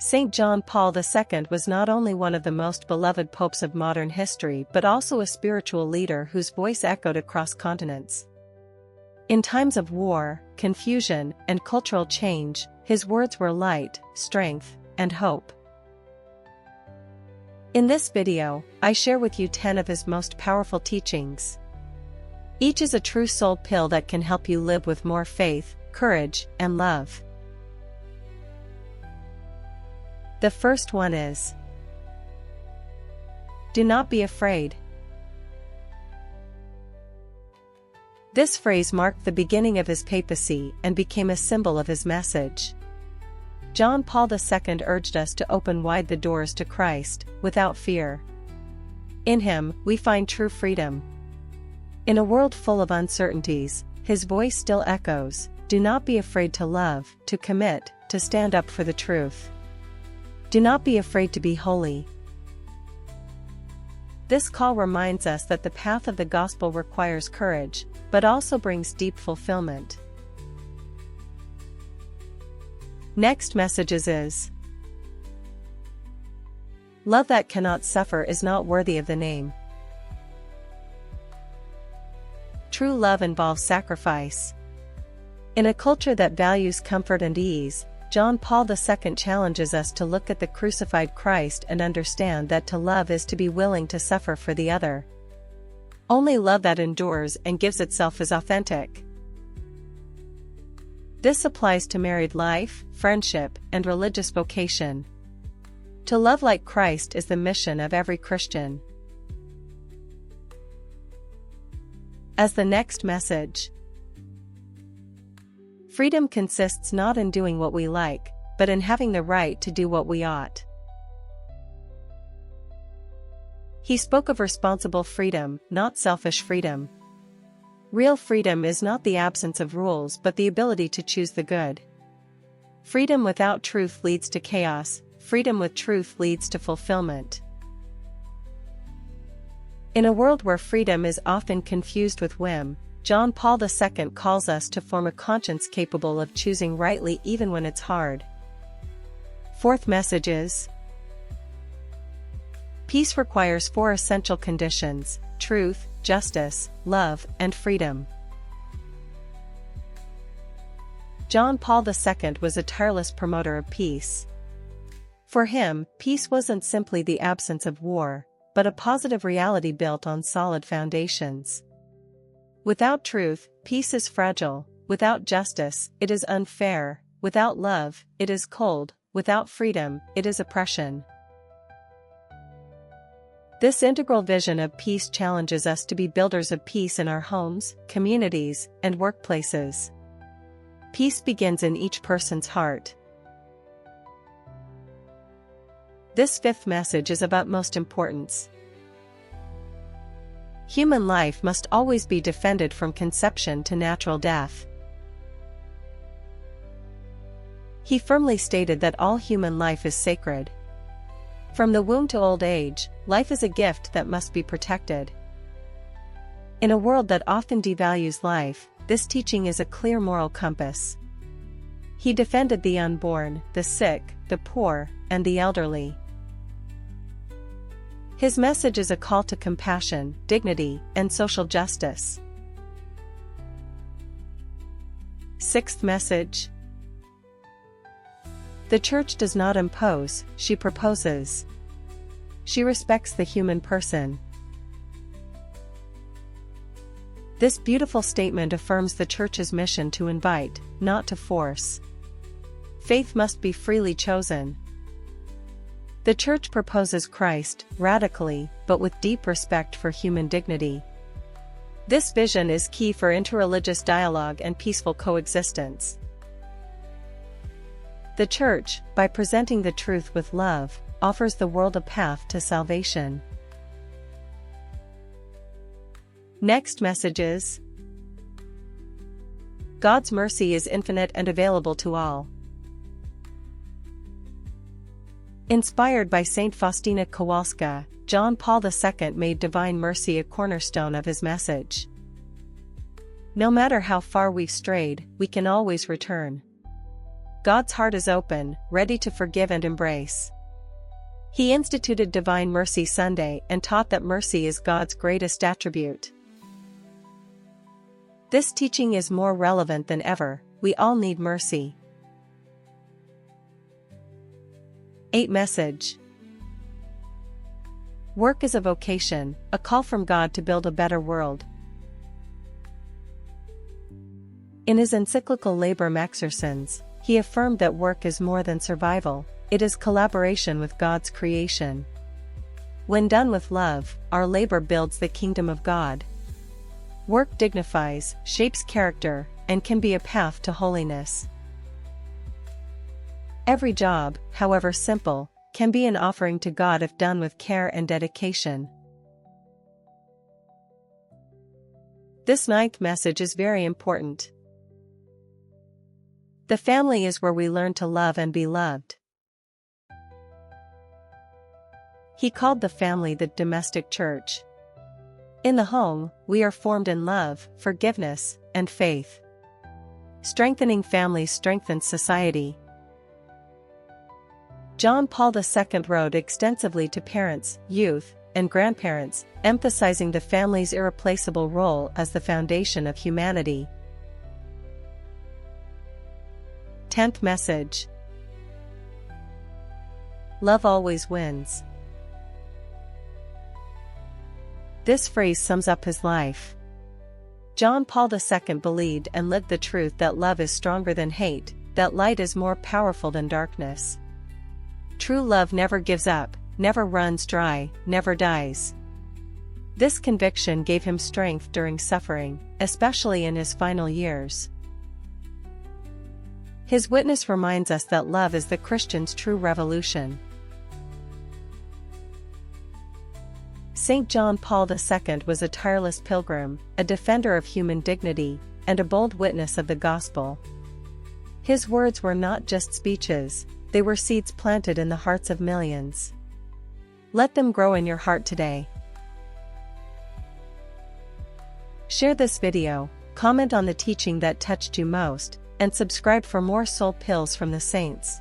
St. John Paul II was not only one of the most beloved popes of modern history but also a spiritual leader whose voice echoed across continents. In times of war, confusion, and cultural change, his words were light, strength, and hope. In this video, I share with you 10 of his most powerful teachings. Each is a true soul pill that can help you live with more faith, courage, and love. The first one is: do not be afraid. This phrase marked the beginning of his papacy and became a symbol of his message. John Paul II urged us to open wide the doors to Christ, without fear. In him, we find true freedom. In a world full of uncertainties, his voice still echoes: do not be afraid to love, to commit, to stand up for the truth. Do not be afraid to be holy. This call reminds us that the path of the gospel requires courage, but also brings deep fulfillment. Next message is: love that cannot suffer is not worthy of the name. True love involves sacrifice. In a culture that values comfort and ease, John Paul II challenges us to look at the crucified Christ and understand that to love is to be willing to suffer for the other. Only love that endures and gives itself is authentic. This applies to married life, friendship, and religious vocation. To love like Christ is the mission of every Christian. As the next message: freedom consists not in doing what we like, but in having the right to do what we ought. He spoke of responsible freedom, not selfish freedom. Real freedom is not the absence of rules but the ability to choose the good. Freedom without truth leads to chaos, freedom with truth leads to fulfillment. In a world where freedom is often confused with whim, John Paul II calls us to form a conscience capable of choosing rightly even when it's hard. Fourth message is: peace requires 4 essential conditions: truth, justice, love, and freedom. John Paul II was a tireless promoter of peace. For him, peace wasn't simply the absence of war, but a positive reality built on solid foundations. Without truth, peace is fragile; without justice, it is unfair; without love, it is cold; without freedom, it is oppression. This integral vision of peace challenges us to be builders of peace in our homes, communities, and workplaces. Peace begins in each person's heart. This fifth message is of utmost importance. Human life must always be defended from conception to natural death. He firmly stated that all human life is sacred. From the womb to old age, life is a gift that must be protected. In a world that often devalues life, this teaching is a clear moral compass. He defended the unborn, the sick, the poor, and the elderly. His message is a call to compassion, dignity, and social justice. Sixth message: the Church does not impose, she proposes. She respects the human person. This beautiful statement affirms the Church's mission to invite, not to force. Faith must be freely chosen. The Church proposes Christ, radically, but with deep respect for human dignity. This vision is key for interreligious dialogue and peaceful coexistence. The Church, by presenting the truth with love, offers the world a path to salvation. Next message is: God's mercy is infinite and available to all. Inspired by Saint Faustina Kowalska, John Paul II made divine mercy a cornerstone of his message. No matter how far we've strayed, we can always return. God's heart is open, ready to forgive and embrace. He instituted Divine Mercy Sunday and taught that mercy is God's greatest attribute. This teaching is more relevant than ever. We all need mercy. 8 Message. Work is a vocation, a call from God to build a better world. In his encyclical Labrum Exercens, he affirmed that work is more than survival, it is collaboration with God's creation. When done with love, our labor builds the kingdom of God. Work dignifies, shapes character, and can be a path to holiness. Every job, however simple, can be an offering to God if done with care and dedication. This 9th message is very important. The family is where we learn to love and be loved. He called the family the domestic church. In the home, we are formed in love, forgiveness, and faith. Strengthening families strengthens society. John Paul II wrote extensively to parents, youth, and grandparents, emphasizing the family's irreplaceable role as the foundation of humanity. 10th message. Love always wins. This phrase sums up his life. John Paul II believed and lived the truth that love is stronger than hate, that light is more powerful than darkness. True love never gives up, never runs dry, never dies. This conviction gave him strength during suffering, especially in his final years. His witness reminds us that love is the Christian's true revolution. St. John Paul II was a tireless pilgrim, a defender of human dignity, and a bold witness of the gospel. His words were not just speeches, they were seeds planted in the hearts of millions. Let them grow in your heart today. Share this video, comment on the teaching that touched you most, and subscribe for more soul pills from the saints.